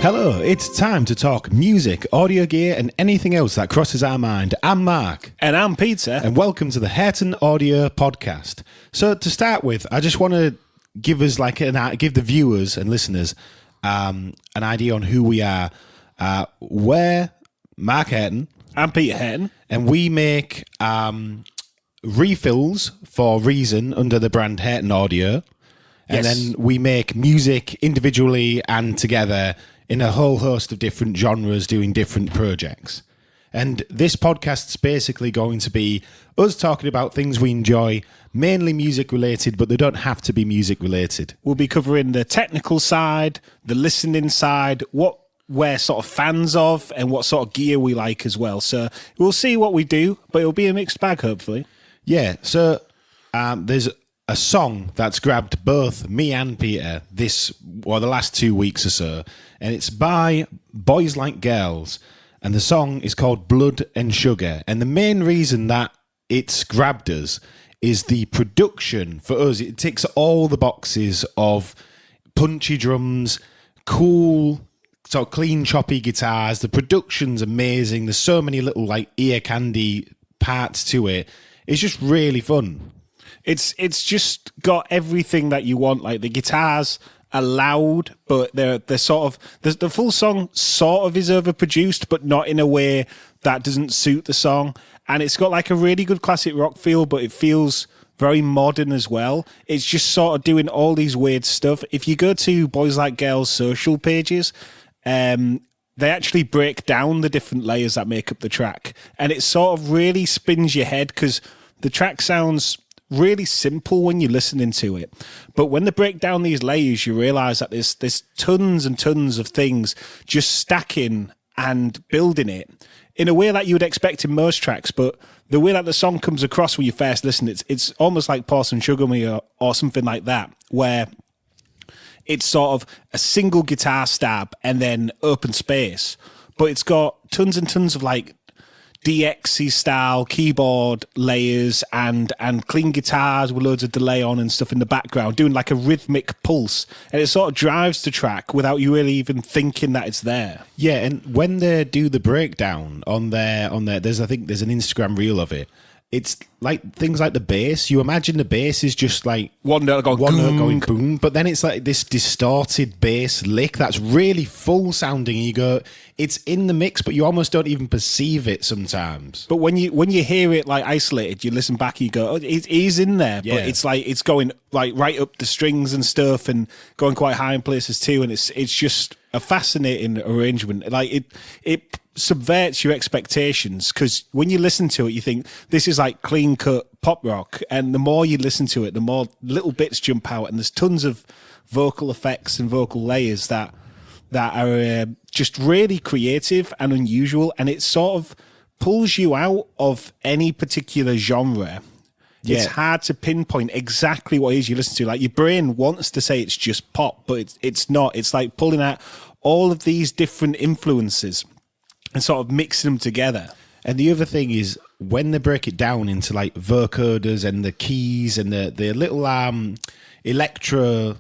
Hello, it's time to talk music, audio gear, and anything else that crosses our mind. I'm Mark. And I'm Peter. And welcome to the Hurton Audio Podcast. So to start with, I just want to give us give the viewers and listeners an idea on who we are. We're Mark Hurton. I'm Peter Hurton. And we make refills for Reason under the brand Hurton Audio. And then we make music individually and together in a whole host of different genres doing different projects. And this podcast's basically going to be us talking about things we enjoy, mainly music related, but they don't have to be music related. We'll be covering the technical side, the listening side, what we're sort of fans of, and what sort of gear we like as well. So we'll see what we do, but it'll be a mixed bag, hopefully. Yeah, so there's a song that's grabbed both me and Peter the last 2 weeks or so, and it's by Boys Like Girls, and the song is called Blood and Sugar. And the main reason that it's grabbed us is the production. For us, it ticks all the boxes of punchy drums, cool, sort of clean, choppy guitars. The production's amazing. There's so many little ear candy parts to it. It's just really fun. It's just got everything that you want. Like the guitars are loud, but they're sort of the full song sort of is overproduced, but not in a way that doesn't suit the song. And it's got like a really good classic rock feel, but it feels very modern as well. It's just sort of doing all these weird stuff. If you go to Boys Like Girls social pages, they actually break down the different layers that make up the track, and it sort of really spins your head because the track sounds really simple when you're listening to it, but when they break down these layers, you realize that there's tons and tons of things just stacking and building it in a way that you would expect in most tracks. But the way that the song comes across when you first listen, it's almost like Pour Some Sugar on Me or something like that, where it's sort of a single guitar stab and then open space, but it's got tons and tons of DXy style keyboard layers and clean guitars with loads of delay on and stuff in the background, doing like a rhythmic pulse, and it sort of drives the track without you really even thinking that it's there. Yeah, and when they do the breakdown on their there's an Instagram reel of it. It's like things like the bass. You imagine the bass is just like one note going boom, but then it's like this distorted bass lick that's really full sounding, and you go, it's in the mix, but you almost don't even perceive it sometimes. But when you hear it isolated, you listen back and you go, oh, it is in there, but it's like it's going right up the strings and stuff, and going quite high in places too, and it's just a fascinating arrangement. It subverts your expectations, because when you listen to it, you think this is like clean cut pop rock, and the more you listen to it, the more little bits jump out, and there's tons of vocal effects and vocal layers that are just really creative and unusual, and it sort of pulls you out of any particular genre. Yeah. It's hard to pinpoint exactly what it is you listen to. Like, your brain wants to say it's just pop, but it's not. It's like pulling out all of these different influences and sort of mixing them together. And the other thing is, when they break it down into vocoders and the keys and the little electro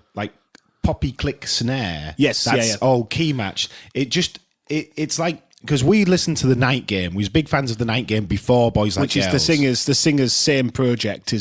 poppy click snare, that's all key match. It's like, because we listened to The Night Game. We was big fans of The Night Game before Boys Like Girls. Which is the singer's same project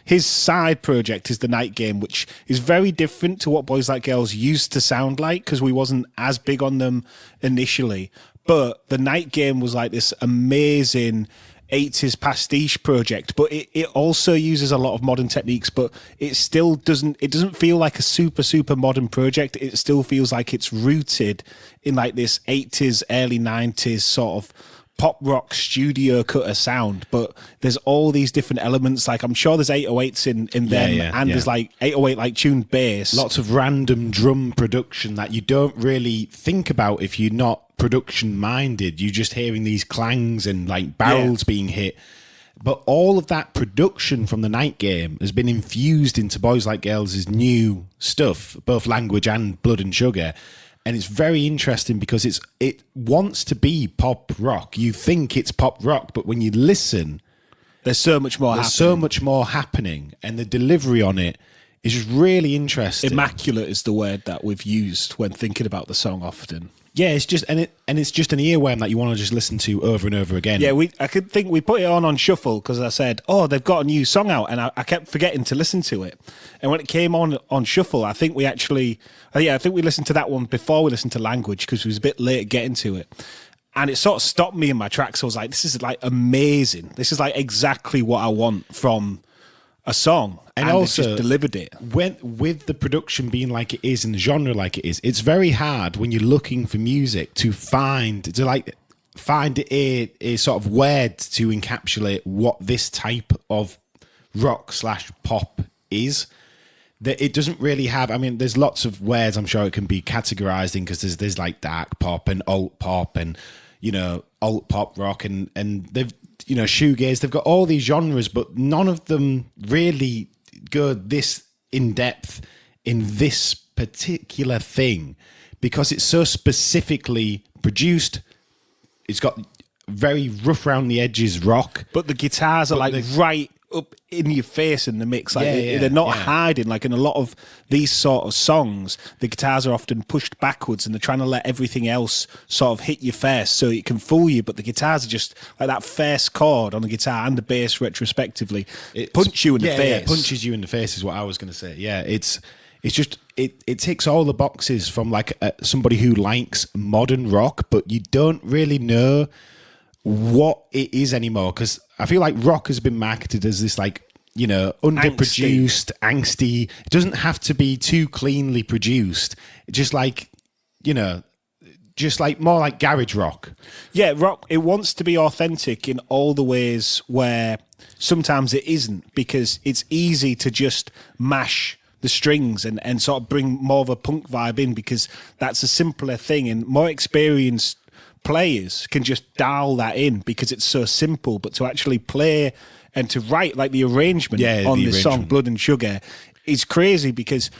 his side project is The Night Game, which is very different to what Boys Like Girls used to sound like, because we wasn't as big on them initially. But The Night Game was like this amazing 80s pastiche project, but it also uses a lot of modern techniques, but it still doesn't feel like a super modern project. It still feels like it's rooted in this 80s, early 90s sort of pop rock studio cutter sound, but there's all these different elements. I'm sure there's 808s in them, and there's 808 tuned bass. Lots of random drum production that you don't really think about if you're not production minded. You're just hearing these clangs and barrels being hit. But all of that production from The Night Game has been infused into Boys Like Girls' new stuff, both language and Blood and Sugar. And it's very interesting because it wants to be pop rock. You think it's pop rock, but when you listen, there's so much more happening. And the delivery on it It's just really interesting. Immaculate is the word that we've used when thinking about the song often. Yeah, it's just it's just an earworm that you want to just listen to over and over again. Yeah, I could think we put it on shuffle because I said, oh, they've got a new song out, and I kept forgetting to listen to it. And when it came on shuffle, I think we actually, I think we listened to that one before we listened to Language because we was a bit late getting to it. And it sort of stopped me in my tracks. I was like, this is like amazing. This is like exactly what I want from a song. And also just delivered it. With the production being like it is and the genre like it is, it's very hard when you're looking for music to find a sort of word to encapsulate what this type of rock/pop is. That it doesn't really have. I mean, there's lots of words I'm sure it can be categorized in because there's like dark pop and alt pop and alt pop rock and they've shoegaze. They've got all these genres, but none of them really go this in depth in this particular thing because it's so specifically produced. It's got very rough around the edges rock, but the guitars are right up in your face in the mix. Like they're not hiding. Like in a lot of these sort of songs, the guitars are often pushed backwards and they're trying to let everything else sort of hit you first so it can fool you. But the guitars are just like that first chord on the guitar and the bass retrospectively. It punch you in the face. Yeah, punches you in the face is what I was going to say. Yeah, it's just it ticks all the boxes from like somebody who likes modern rock, but you don't really know what it is anymore because I feel like rock has been marketed as this like underproduced, angsty. It doesn't have to be too cleanly produced. Just like more like garage rock. Yeah, rock. It wants to be authentic in all the ways where sometimes it isn't because it's easy to just mash the strings and sort of bring more of a punk vibe in because that's a simpler thing and more experienced players can just dial that in because it's so simple. But to actually play and to write like the arrangement on this song Blood and Sugar is crazy because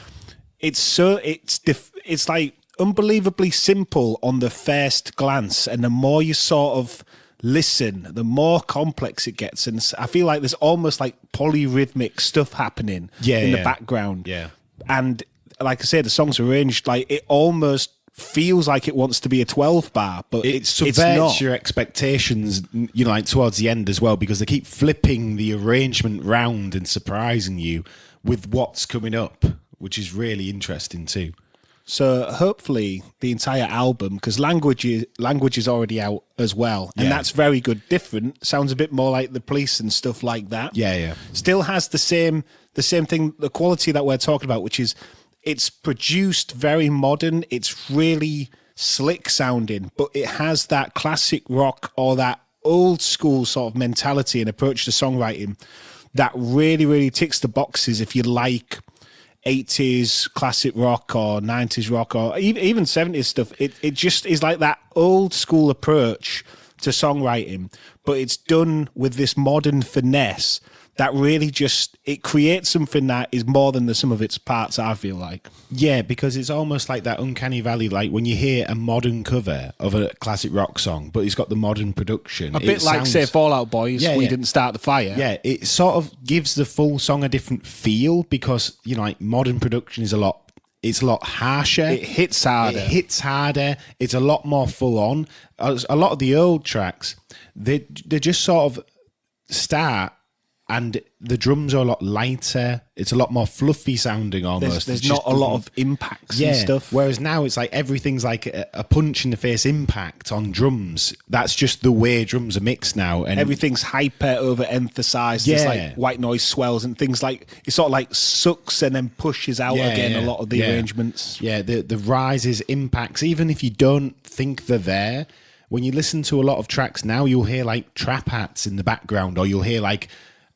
it's like unbelievably simple on the first glance, and the more you sort of listen, the more complex it gets. And I feel like there's almost like polyrhythmic stuff happening in the background. Yeah. And like I said, the song's arranged like it almost feels like it wants to be a 12 bar, but it subverts your expectations, like towards the end as well, because they keep flipping the arrangement round and surprising you with what's coming up, which is really interesting too. So hopefully the entire album, because language is already out as well, and that's very good. Different, sounds a bit more like The Police and stuff like that. Yeah. Still has the same thing, the quality that we're talking about, which is it's produced very modern. It's really slick sounding, but it has that classic rock or that old school sort of mentality and approach to songwriting that really, really ticks the boxes if you like 80s classic rock or 90s rock or even 70s stuff. It just is like that old school approach to songwriting, but it's done with this modern finesse that really just, it creates something that is more than the sum of its parts, I feel like. Yeah, because it's almost like that uncanny valley, like when you hear a modern cover of a classic rock song, but it's got the modern production. A bit like, say, Fall Out Boys, We Didn't Start the Fire. Yeah, it sort of gives the full song a different feel because, like modern production is a lot harsher. It hits harder. It's a lot more full on. A lot of the old tracks, they just sort of start and the drums are a lot lighter. It's a lot more fluffy sounding almost. There's not a lot of impacts and stuff. Whereas now it's like everything's like a punch in the face impact on drums. That's just the way drums are mixed now. And everything's hyper overemphasized. There's like white noise swells and things like, it sort of like sucks and then pushes out again, a lot of the arrangements. Yeah, the rises, impacts, even if you don't think they're there, when you listen to a lot of tracks now, you'll hear like trap hats in the background, or you'll hear like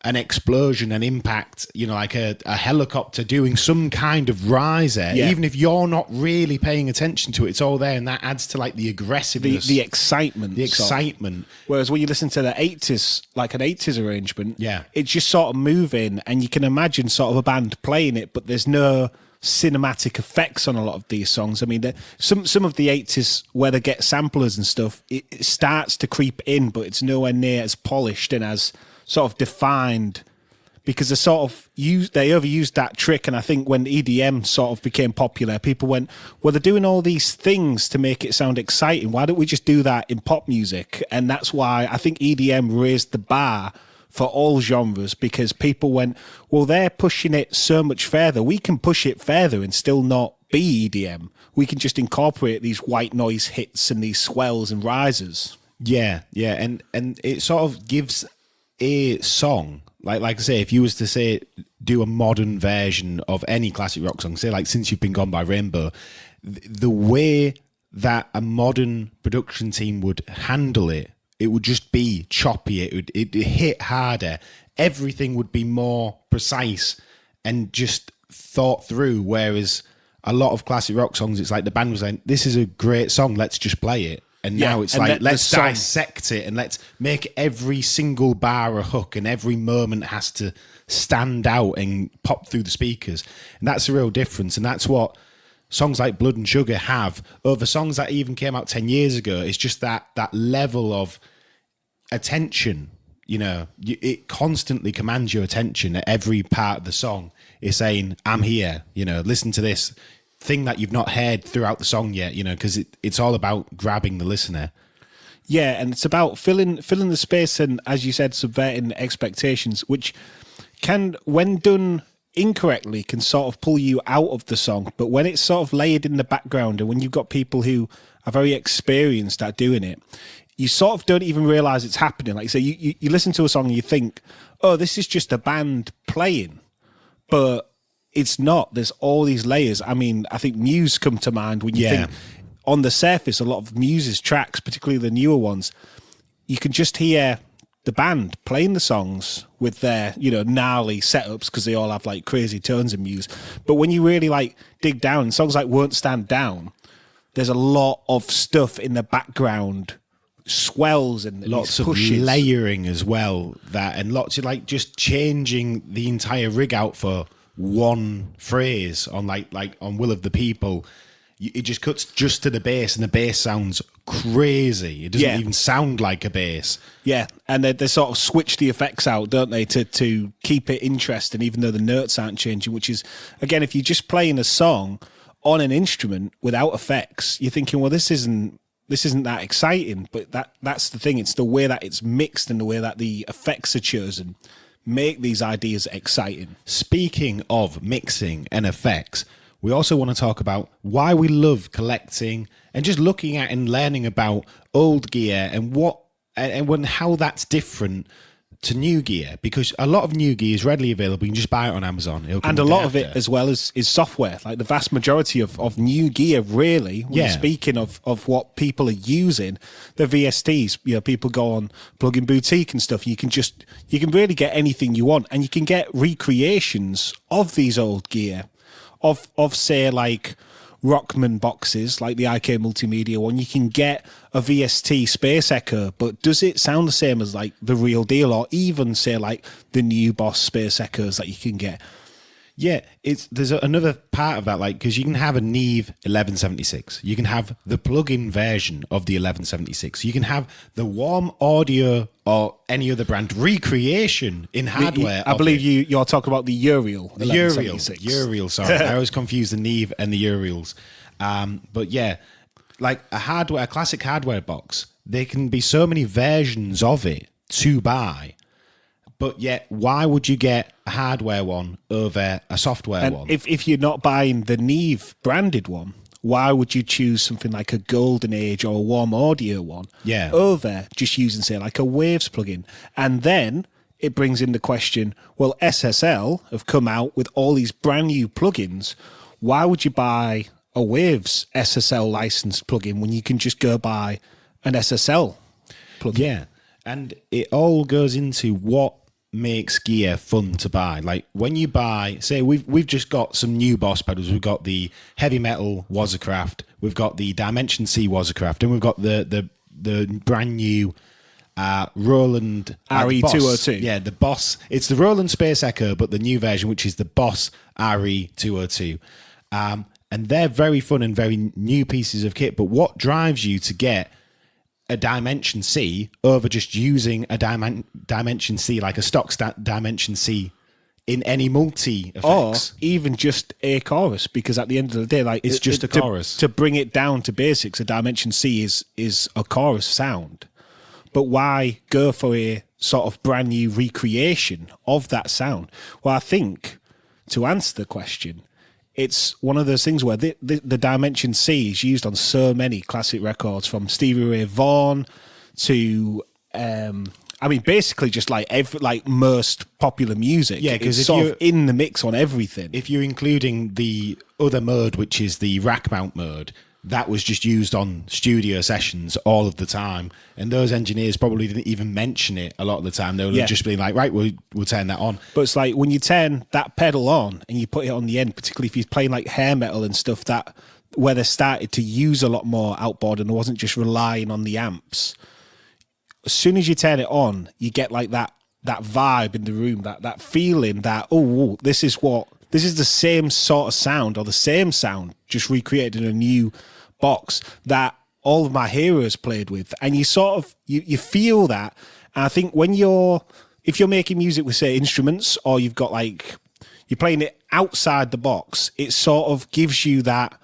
an explosion, an impact, like a helicopter doing some kind of riser. Even if you're not really paying attention to it, it's all there, and that adds to like the aggressiveness, the excitement. Whereas when you listen to the 80s, like an 80s arrangement, it's just sort of moving, and you can imagine sort of a band playing it, but there's no cinematic effects on a lot of these songs. I mean, some of the 80s where they get samplers and stuff, it starts to creep in, but it's nowhere near as polished and as sort of defined because they overused that trick. And I think when EDM sort of became popular, people went, well, they're doing all these things to make it sound exciting. Why don't we just do that in pop music? And that's why I think EDM raised the bar for all genres, because people went, well, they're pushing it so much further. We can push it further and still not be EDM. We can just incorporate these white noise hits and these swells and risers. Yeah, and it sort of gives a song, like I say, if you was to say do a modern version of any classic rock song, say like Since You've Been Gone by Rainbow, the way that a modern production team would handle it, it would just be choppy. It hit harder. Everything would be more precise and just thought through. Whereas a lot of classic rock songs, it's like the band was like, "This is a great song. Let's just play it." And now it's like, let's dissect it and let's make every single bar a hook, and every moment has to stand out and pop through the speakers. And that's a real difference. And that's what songs like Blood and Sugar have over songs that even came out 10 years ago. It's just that level of attention, it constantly commands your attention at every part of the song. It's saying, I'm here, listen to this thing that you've not heard throughout the song yet, because it's all about grabbing the listener. Yeah, and it's about filling the space and, as you said, subverting expectations, which can, when done incorrectly, can sort of pull you out of the song. But when it's sort of layered in the background, and when you've got people who are very experienced at doing it, you sort of don't even realise it's happening. Like, say, you listen to a song and you think, oh, this is just a band playing. But it's not. There's all these layers. I mean, I think Muse come to mind when you think, on the surface, a lot of Muse's tracks, particularly the newer ones, you can just hear the band playing the songs with their, gnarly setups, because they all have like crazy tones in Muse. But when you really like dig down, songs like Won't Stand Down, there's a lot of stuff in the background, swells and lots of pushes. Layering as well, and lots of like just changing the entire rig out for one phrase on like on Will of the People. It just cuts just to the bass, and the bass sounds crazy. It doesn't even sound like a bass. Yeah, and they sort of switch the effects out, don't they, to keep it interesting, even though the notes aren't changing, which is, again, if you're just playing a song on an instrument without effects, you're thinking, well, this isn't that exciting. But that's the thing. It's the way that it's mixed and the way that the effects are chosen make these ideas exciting. Speaking of mixing and effects, we also want to talk about why we love collecting and just looking at and learning about old gear and how that's different to new gear, because a lot of new gear is readily available. You can just buy it on Amazon. And a lot of it as well is software. Like the vast majority of new gear, really, when you're speaking of what people are using, the VSTs, people go on Plugin Boutique and stuff. You can really get anything you want, and you can get recreations of these old gear. Of say like Rockman boxes, like the IK Multimedia one, you can get a VST Space Echo, but does it sound the same as like the real deal, or even say like the new Boss Space Echoes that you can get? Yeah, there's another part of that, like, because you can have a Neve 1176, you can have the plug-in version of the 1176, you can have the Warm Audio or any other brand recreation in hardware. I believe you're talking about the Uriel 1176. Uriel, sorry. I always confuse the Neve and the Uriels. But yeah, like a classic hardware box, there can be so many versions of it to buy. But yet, why would you get a hardware one over a software one? If you're not buying the Neve branded one, why would you choose something like a Golden Age or a Warm Audio one over just using, say, like a Waves plugin? And then it brings in the question, well, SSL have come out with all these brand new plugins. Why would you buy a Waves SSL licensed plugin when you can just go buy an SSL plugin? Yeah, and it all goes into what makes gear fun to buy. Like when you buy, say we've just got some new Boss pedals. We've got the heavy metal Wazacraft, we've got the Dimension C Wazacraft, and we've got the brand new Roland RE202. Yeah, the Boss. It's the Roland Space Echo, but the new version, which is the Boss RE202. And they're very fun and very new pieces of kit. But what drives you to get a Dimension C over just using a Dimension C, like a stock Dimension C in any multi or effects. even just a chorus, because at the end of the day, like It's just a chorus. To bring it down to basics, a Dimension C is a chorus sound. But why go for a sort of brand new recreation of that sound? Well, I think to answer the question, it's one of those things where the Dimension C is used on so many classic records, from Stevie Ray Vaughan to basically just like most popular music. Yeah, 'cause it's if sort you- of in the mix on everything. If you're including the other mode, which is the rack mount mode, that was just used on studio sessions all of the time, and those engineers probably didn't even mention it a lot of the time. They would just be like, right, we'll turn that on. But it's like when you turn that pedal on and you put it on the end, particularly if you're playing like hair metal and stuff, that where they started to use a lot more outboard and it wasn't just relying on the amps. As soon as you turn it on, you get like that vibe in the room, that feeling that, this is the same sort of sound, or the same sound just recreated in a new box that all of my heroes played with. And you sort of you feel that. And I think if you're making music with, say, instruments, or you've got like you're playing it outside the box, it sort of gives you that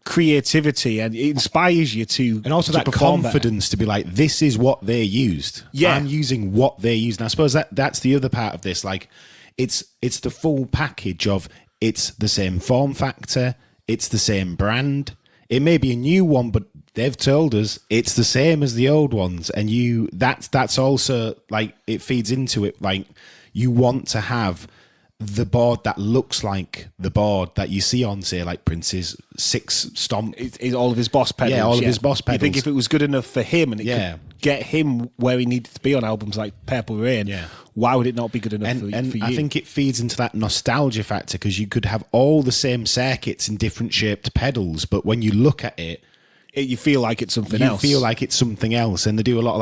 creativity and it inspires you to, and also to that perform confidence to be like, this is what they used. Yeah. I'm using what they used. And I suppose that's the other part of this. Like, it's the full package of, it's the same form factor, it's the same brand. It may be a new one, but they've told us it's the same as the old ones. And that's also like, it feeds into it. Like, you want to have the board that looks like the board that you see on, say, like Prince's 6 Stomp. It's all of his boss pedals. Yeah, all of his boss pedals. You think if it was good enough for him and it could get him where he needed to be on albums like Purple Rain, why would it not be good enough for you? I think it feeds into that nostalgia factor, because you could have all the same circuits in different shaped pedals, but when you look at it, you feel like it's something else. You feel like it's something else. And they do a lot of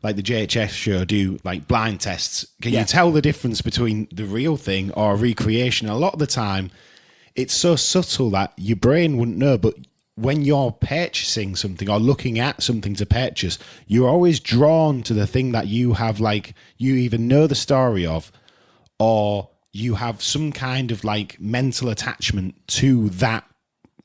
like the JHS show do like blind tests. Can you tell the difference between the real thing or a recreation? A lot of the time, it's so subtle that your brain wouldn't know. But when you're purchasing something or looking at something to purchase, you're always drawn to the thing that you have, like, you either know the story of, or you have some kind of like mental attachment to that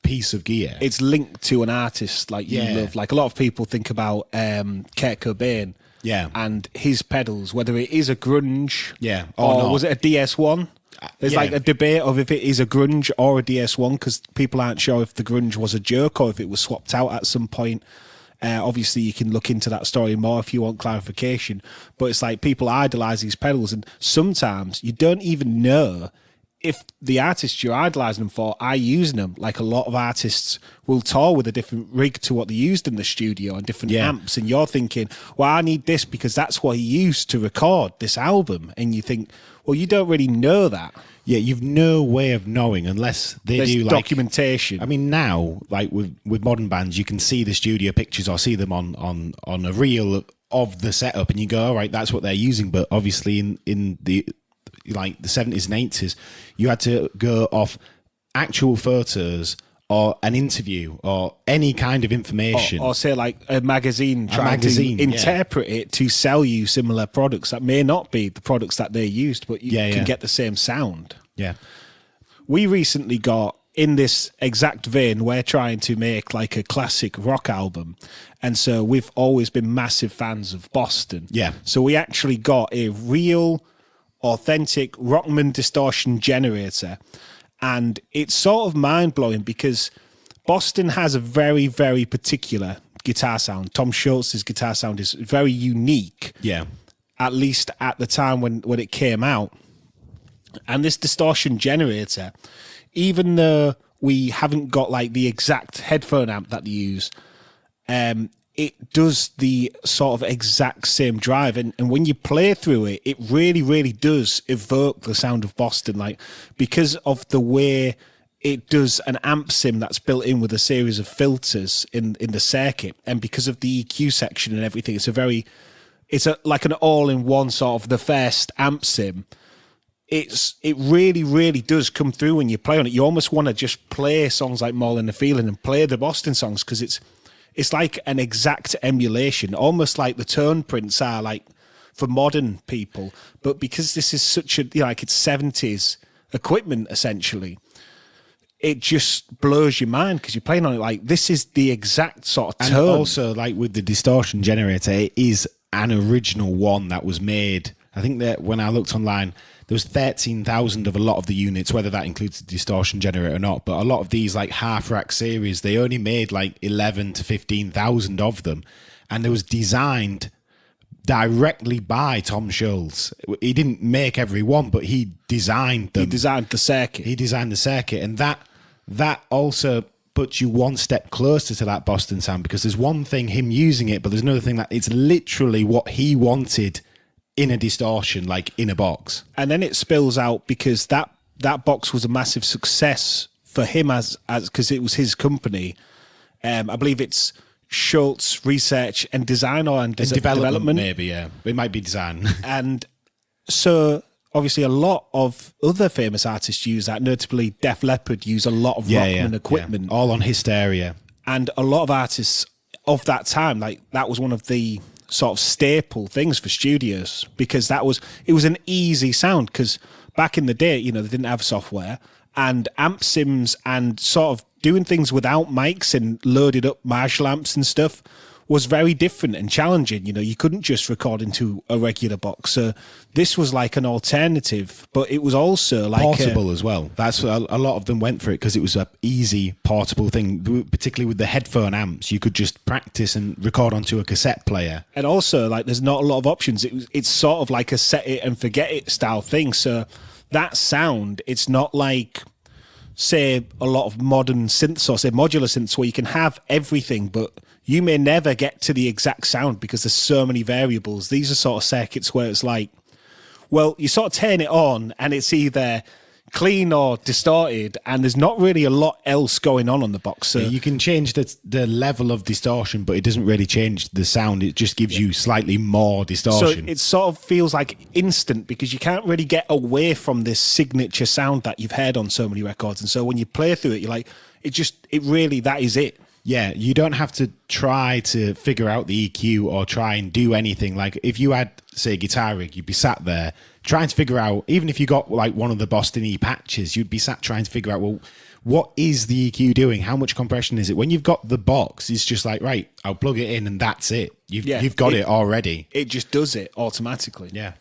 piece of gear. It's linked to an artist like you love. Like, a lot of people think about Kurt Cobain. Yeah. And his pedals, whether it is a grunge, or was it a DS1? There's like a debate of if it is a grunge or a DS1, because people aren't sure if the grunge was a joke or if it was swapped out at some point. Obviously, you can look into that story more if you want clarification. But it's like people idolize these pedals, and sometimes you don't even know if the artists you're idolizing them for are using them. Like, a lot of artists will tour with a different rig to what they used in the studio and different amps, and you're thinking, well, I need this because that's what he used to record this album. And you think, well, you don't really know that. Yeah, you've no way of knowing unless There's do like documentation. I mean, now, like with modern bands, you can see the studio pictures or see them on a reel of the setup, and you go, all right, that's what they're using. But obviously, in the 70s and 80s, you had to go off actual photos or an interview or any kind of information. Or say like a magazine trying to interpret it to sell you similar products that may not be the products that they used, but you can get the same sound. Yeah. We recently got, in this exact vein, we're trying to make like a classic rock album. And so we've always been massive fans of Boston. Yeah. So we actually got a real, authentic Rockman distortion generator. And it's sort of mind-blowing because Boston has a very, very particular guitar sound. Tom Schultz's guitar sound is very unique. Yeah. At least at the time when it came out. And this distortion generator, even though we haven't got like the exact headphone amp that they use, it does the sort of exact same drive. And when you play through it, it really, really does evoke the sound of Boston. Like, because of the way it does an amp sim that's built in with a series of filters in the circuit. And because of the EQ section and everything, it's like an all-in-one sort of the first amp sim. It really, really does come through when you play on it. You almost want to just play songs like More Than the Feeling and play the Boston songs, because it's like an exact emulation, almost like the tone prints are like for modern people. But because this is such a, like it's 70s equipment, essentially, it just blows your mind because you're playing on it like this is the exact sort of tone. And also, like with the distortion generator, it is an original one that was made. I think that when I looked online, there was 13,000 of a lot of the units, whether that includes the distortion generator or not. But a lot of these like half rack series, they only made like 11 to 15,000 of them, and it was designed directly by Tom Schultz. He didn't make every one, but he designed them. He designed the circuit. He designed the circuit, and that also puts you one step closer to that Boston sound, because there's one thing him using it, but there's another thing that it's literally what he wanted in a distortion, like in a box. And then it spills out because that box was a massive success for him as because it was his company. I believe it's Schultz Research and Design or Development. Maybe, yeah. It might be design. And so obviously a lot of other famous artists use that, notably Def Leppard use a lot of Rockman equipment. Yeah. All on Hysteria. And a lot of artists of that time, like that was one of the sort of staple things for studios, because it was an easy sound, because back in the day, they didn't have software, and amp sims and sort of doing things without mics and loaded up Marshall amps and stuff was very different and challenging. You couldn't just record into a regular box. So this was like an alternative, but it was also like portable as well. That's a lot of them went for it because it was an easy portable thing, particularly with the headphone amps. You could just practice and record onto a cassette player. And also, like, there's not a lot of options. It's sort of like a set it and forget it style thing. So that sound, it's not like, say, a lot of modern synths or say modular synths where you can have everything, but you may never get to the exact sound because there's so many variables. These are sort of circuits where it's like, well, you sort of turn it on and it's either clean or distorted, and there's not really a lot else going on the box. So you can change the level of distortion, but it doesn't really change the sound. It just gives you slightly more distortion. So it sort of feels like instant because you can't really get away from this signature sound that you've heard on so many records. And so when you play through it, you're like, that is it. Yeah, you don't have to try to figure out the EQ or try and do anything. Like if you had, say, a guitar rig, you'd be sat there trying to figure out, even if you got like one of the Boston E patches, you'd be sat trying to figure out, well, what is the EQ doing? How much compression is it? When you've got the box, it's just like, right, I'll plug it in and that's it. You've got it already. It just does it automatically. Yeah.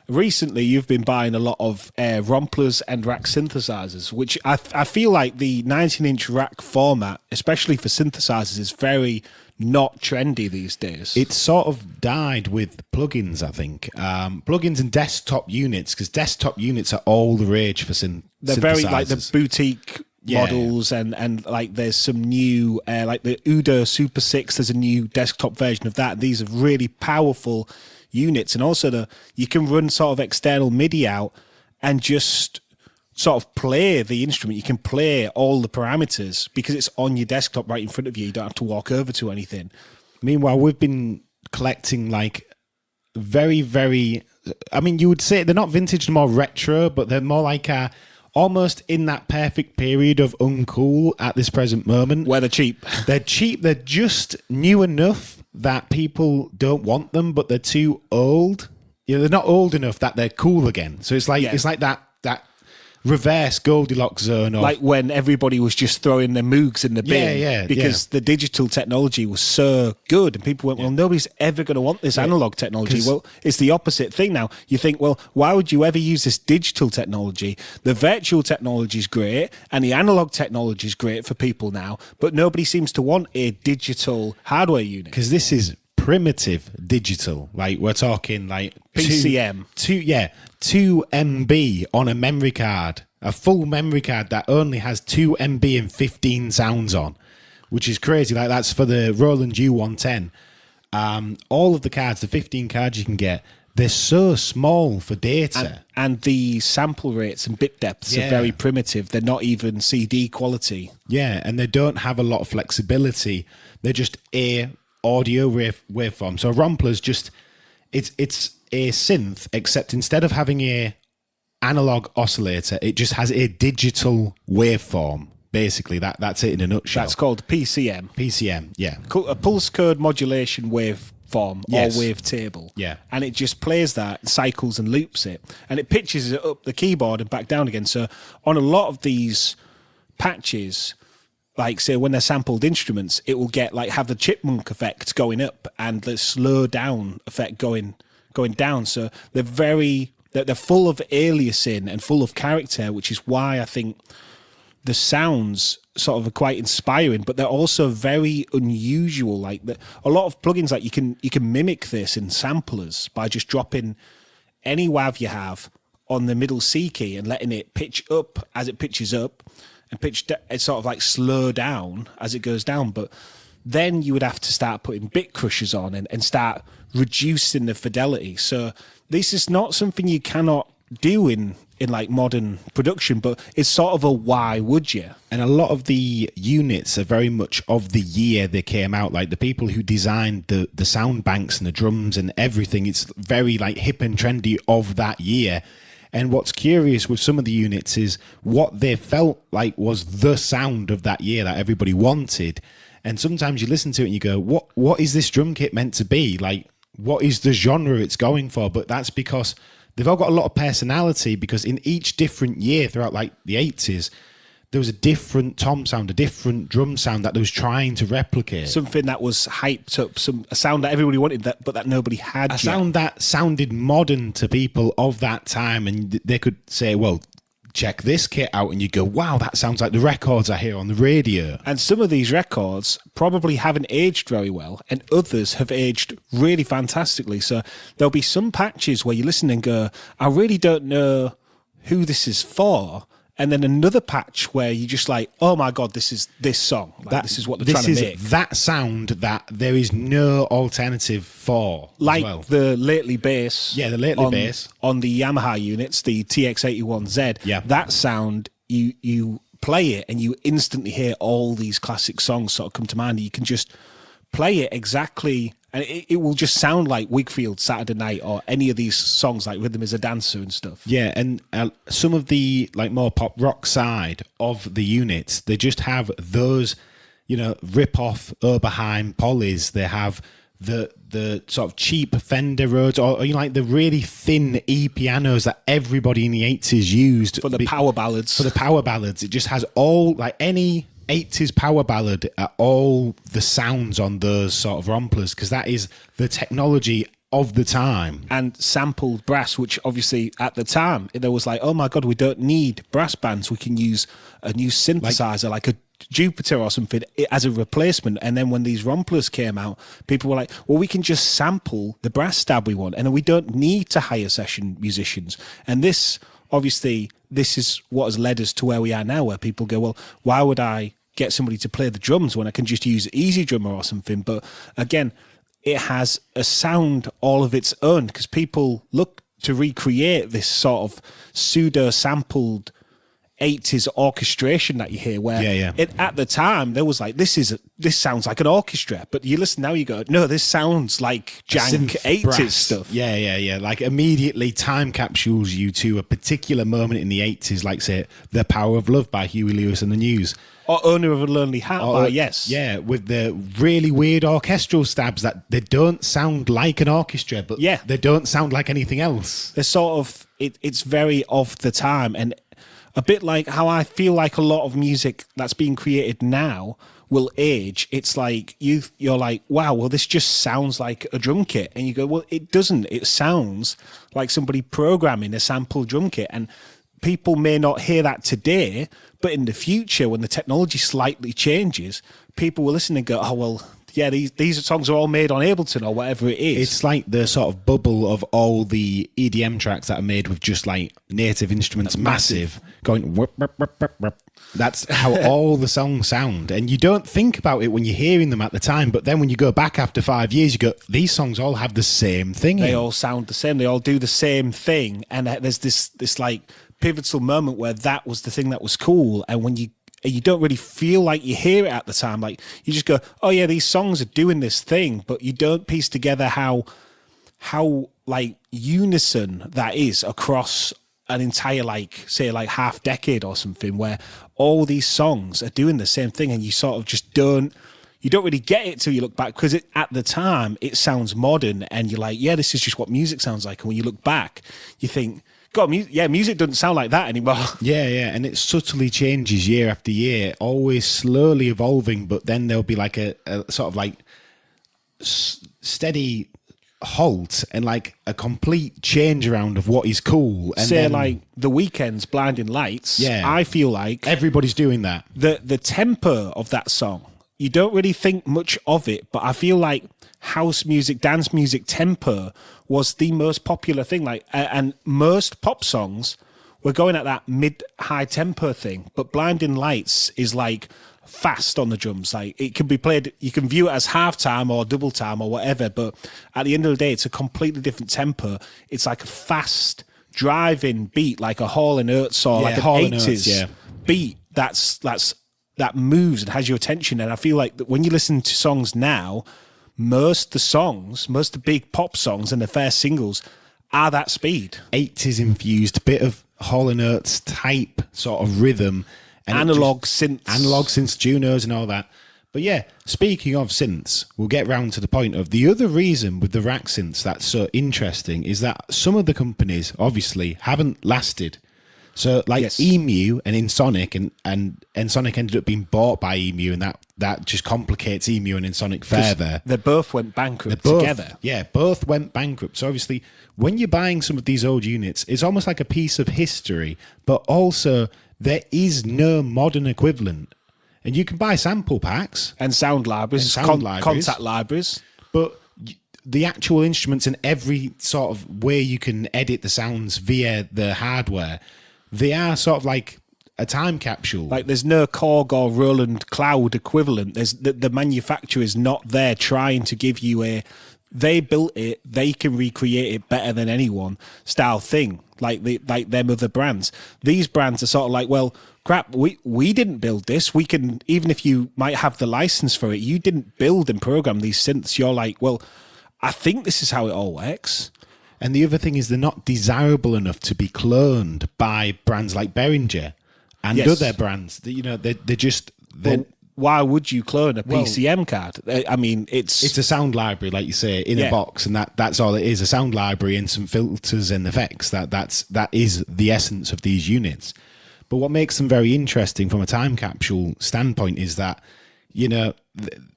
Recently, you've been buying a lot of Romplers and rack synthesizers, which I feel like the 19-inch rack format, especially for synthesizers, is very not trendy these days. It's sort of died with plugins, I think. Plugins and desktop units, because desktop units are all the rage for synthesizers. They're very like the boutique models, and like there's some new, like the Udo Super 6, there's a new desktop version of that. These are really powerful units, and also you can run sort of external MIDI out and just sort of play the instrument. You can play all the parameters because it's on your desktop right in front of you. You don't have to walk over to anything. Meanwhile, we've been collecting like very, very, I mean, you would say they're not vintage, more retro, but they're more like almost in that perfect period of uncool at this present moment. Where they're cheap. They're cheap. They're just new enough that people don't want them, but they're too old. They're not old enough that they're cool again. So it's like it's like that reverse Goldilocks zone. Like when everybody was just throwing their Moogs in the bin because the digital technology was so good, and people went, well, nobody's ever going to want this analog technology. Well, it's the opposite thing now. You think, well, why would you ever use this digital technology? The virtual technology is great and the analog technology is great for people now, but nobody seems to want a digital hardware unit. Because this is primitive digital. Like we're talking like PCM. 2 MB on a memory card, a full memory card that only has 2 MB and 15 sounds on, which is crazy. Like that's for the Roland U110. All of the cards, the 15 cards you can get, they're so small for data. And the sample rates and bit depths are very primitive. They're not even CD quality. Yeah, and they don't have a lot of flexibility. They're just a audio waveform. So Rompler's just, it's a synth, except instead of having a analog oscillator, it just has a digital waveform. Basically, that's it in a nutshell. That's called PCM. PCM, yeah. A pulse code modulation waveform. waveform Yes. or wavetable. Yeah. And it just plays that, cycles and loops it. And it pitches it up the keyboard and back down again. So on a lot of these patches, like say when they're sampled instruments, it will get like have the chipmunk effect going up and the slow down effect going down. So they're full of aliasing and full of character, which is why I think the sounds sort of are quite inspiring, but they're also very unusual. Like a lot of plugins, like you can mimic this in samplers by just dropping any WAV you have on the middle C key and letting it pitch up as it pitches up and it's sort of like slow down as it goes down. But then you would have to start putting bit crushers on and start reducing the fidelity. So this is not something you cannot do in like modern production, but it's sort of a why would you? And a lot of the units are very much of the year they came out. Like the people who designed the sound banks and the drums and everything, it's very like hip and trendy of that year. And what's curious with some of the units is what they felt like was the sound of that year that everybody wanted. And sometimes you listen to it and you go, what is this drum kit meant to be? Like, what is the genre it's going for? But that's because they've all got a lot of personality, because in each different year throughout like the 80s, there was a different tom sound, a different drum sound that they was trying to replicate. Something that was hyped up, a sound that everybody wanted, but that nobody had A yet. sound that sounded modern to people of that time, and they could say, well, check this kit out, and you go, wow, that sounds like the records I hear on the radio. And some of these records probably haven't aged very well, and others have aged really fantastically. So there'll be some patches where you listen and go, I really don't know who this is for. And then another patch where you just like, oh my God, this is this song. Like, this is what they're trying to make. That sound that there is no alternative for. Like as well. the lately bass. Yeah, the lately bass. On the Yamaha units, the TX81Z. Yeah. That sound, you play it and you instantly hear all these classic songs sort of come to mind. You can just play it exactly, and it will just sound like Wigfield Saturday Night or any of these songs like Rhythm is a Dancer and stuff. Yeah, and some of the like more pop rock side of the units, they just have those, rip-off Oberheim polys. They have the sort of cheap Fender Rhodes, or like the really thin E pianos that everybody in the 80s used. For the power ballads. For the power ballads. It just has all, like any 80s power ballad, all the sounds on those sort of romplers, because that is the technology of the time. And sampled brass, which obviously at the time there was like, oh my God, we don't need brass bands. We can use a new synthesizer like a Jupiter or something as a replacement. And then when these romplers came out, people were like, well, we can just sample the brass stab we want, and then we don't need to hire session musicians. And this is what has led us to where we are now, where people go, well, why would I get somebody to play the drums when I can just use Easy Drummer or something? But again, it has a sound all of its own, because people look to recreate this sort of pseudo-sampled 80s orchestration that you hear, where at the time there was like, this sounds like an orchestra, but you listen now, you go, no, this sounds like jank 80s brass stuff. Yeah. Like immediately time capsules you to a particular moment in the 80s, like say The Power of Love by Huey Lewis and the News. Or Owner of a Lonely Heart, yes. Yeah, with the really weird orchestral stabs that they don't sound like an orchestra, but they don't sound like anything else. They're sort of, it's very of the time, and a bit like how I feel like a lot of music that's being created now will age. It's like you're like, wow, well, this just sounds like a drum kit. And you go, well, it doesn't. It sounds like somebody programming a sample drum kit. And people may not hear that today, but in the future, when the technology slightly changes, people will listen and go, oh, well, yeah, these songs are all made on Ableton or whatever it is. It's like the sort of bubble of all the EDM tracks that are made with just like native instruments, massive, going whip, whip, whip, whip, whip. That's how all the songs sound. And you don't think about it when you're hearing them at the time, but then when you go back after 5 years, you go, these songs all have the same thing. They all sound the same. They all do the same thing. And there's this like pivotal moment where that was the thing that was cool. And when you don't really feel like you hear it at the time. Like you just go, oh yeah, these songs are doing this thing, but you don't piece together how like unison that is across an entire, like, say, like half decade or something, where all these songs are doing the same thing, and you sort of just don't you don't really get it till you look back, because at the time it sounds modern and you're like, yeah, this is just what music sounds like. And when you look back, you think, God, music doesn't sound like that anymore. Yeah, and it subtly changes year after year, always slowly evolving, but then there'll be like a sort of like steady halt and like a complete change around of what is cool. And say then, like The Weeknd's Blinding Lights, I feel like everybody's doing that. The tempo of that song, you don't really think much of it, but I feel like house music, dance music tempo was the most popular thing. Like, and most pop songs were going at that mid-high tempo thing, but Blinding Lights is like fast on the drums. Like, it can be played, you can view it as half-time or double time or whatever, but at the end of the day, it's a completely different tempo. It's like a fast driving beat, like a Hall & Oates or like an 80s beat that moves and has your attention. And I feel like that when you listen to songs now, most of the big pop songs and the first singles are that speed. 80s infused, bit of Hall & Oates type sort of rhythm. And analog synths, Junos and all that. But yeah, speaking of synths, we'll get round to the point of the other reason with the rack synths that's so interesting is that some of the companies obviously haven't lasted. So like EMU and InSonic and InSonic ended up being bought by EMU, and that just complicates EMU and InSonic further. They both went bankrupt together. Yeah, both went bankrupt. So obviously when you're buying some of these old units, it's almost like a piece of history, but also there is no modern equivalent. And you can buy sample packs. And sound libraries, contact libraries. But the actual instruments and every sort of way you can edit the sounds via the hardware, they are sort of like a time capsule. Like there's no Korg or Roland Cloud equivalent. There's the manufacturer is not there trying to give you they built it, they can recreate it better than anyone style thing. Like them other brands. These brands are sort of like, well, crap, we didn't build this. We can, even if you might have the license for it, you didn't build and program these synths. You're like, well, I think this is how it all works. And the other thing is they're not desirable enough to be cloned by brands like Behringer and other brands. They're just... why would you clone a PCM card? I mean, it's a sound library, like you say, in a box, and that's all it is, a sound library and some filters and effects. That is the essence of these units. But what makes them very interesting from a time capsule standpoint is that,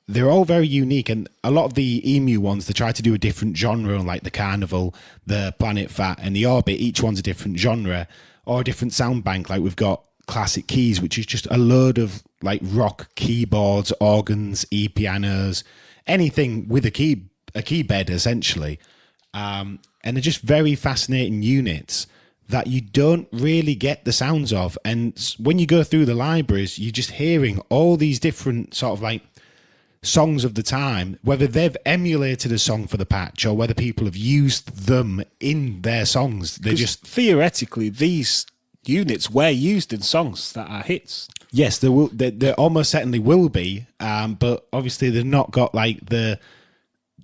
they're all very unique, and a lot of the EMU ones, they try to do a different genre, like the Carnival, the Planet Fat, and the Orbit. Each one's a different genre or a different sound bank. Like we've got Classic Keys, which is just a load of like rock keyboards, organs, e-pianos, anything with a key bed essentially. And they're just very fascinating units that you don't really get the sounds of. And when you go through the libraries, you're just hearing all these different sort of like songs of the time, whether they've emulated a song for the patch or whether people have used them in their songs. They're just... Theoretically, these units were used in songs that are hits. Yes, there almost certainly will be, but obviously they've not got like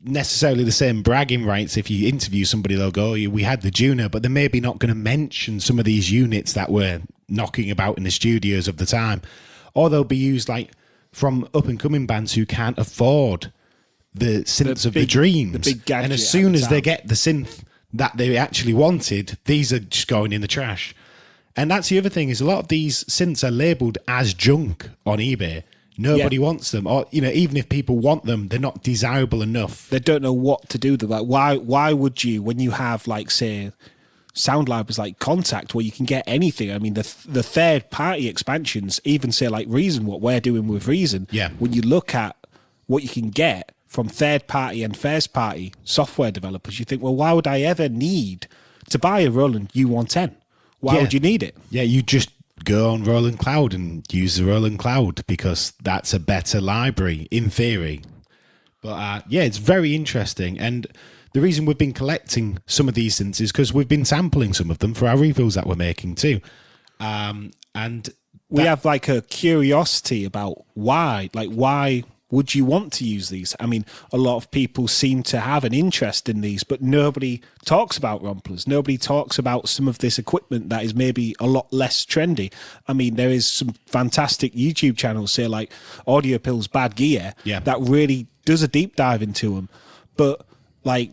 necessarily the same bragging rights. If you interview somebody, they'll go, we had the Juno, but they're maybe not going to mention some of these units that were knocking about in the studios of the time. Or they'll be used like from up-and-coming bands who can't afford the synths of the dreams. The big gadget, and as soon as they get the synth that they actually wanted, these are just going in the trash. And that's the other thing, is a lot of these synths are labelled as junk on eBay. Nobody wants them. Or, even if people want them, they're not desirable enough. They don't know what to do with them. Like, why would you, when you have, like, say, sound libraries like Contact, where you can get anything? I mean, the third-party expansions, even say, like Reason, what we're doing with Reason, when you look at what you can get from third-party and first-party software developers, you think, well, why would I ever need to buy a Roland U110? Why would you need it? Yeah, you just go on Roland Cloud and use the Roland Cloud because that's a better library, in theory. But it's very interesting. And the reason we've been collecting some of these synths is because we've been sampling some of them for our reviews that we're making too. And we have like a curiosity about why would you want to use these? I mean, a lot of people seem to have an interest in these, but nobody talks about romplers. Nobody talks about some of this equipment that is maybe a lot less trendy. I mean, there is some fantastic YouTube channels, say like Audio Pills Bad Gear, that really does a deep dive into them. But like,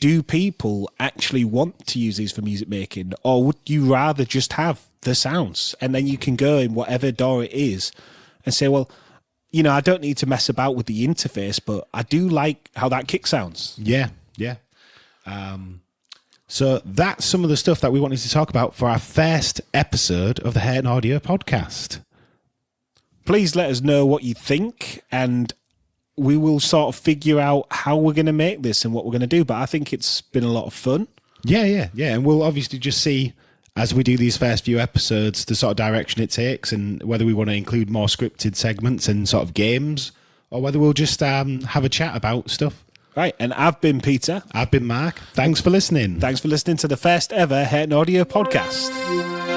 do people actually want to use these for music making, or would you rather just have the sounds and then you can go in whatever DAW it is and say, well, you know, I don't need to mess about with the interface, but I do like how that kick sounds. Yeah. So that's some of the stuff that we wanted to talk about for our first episode of the Hurton Audio podcast. Please let us know what you think, and we will sort of figure out how we're going to make this and what we're going to do. But I think it's been a lot of fun. Yeah. And we'll obviously just see, as we do these first few episodes, the sort of direction it takes and whether we want to include more scripted segments and sort of games, or whether we'll just have a chat about stuff. Right, and I've been Peter. I've been Mark. Thanks for listening. Thanks for listening to the first ever Hurton Audio podcast.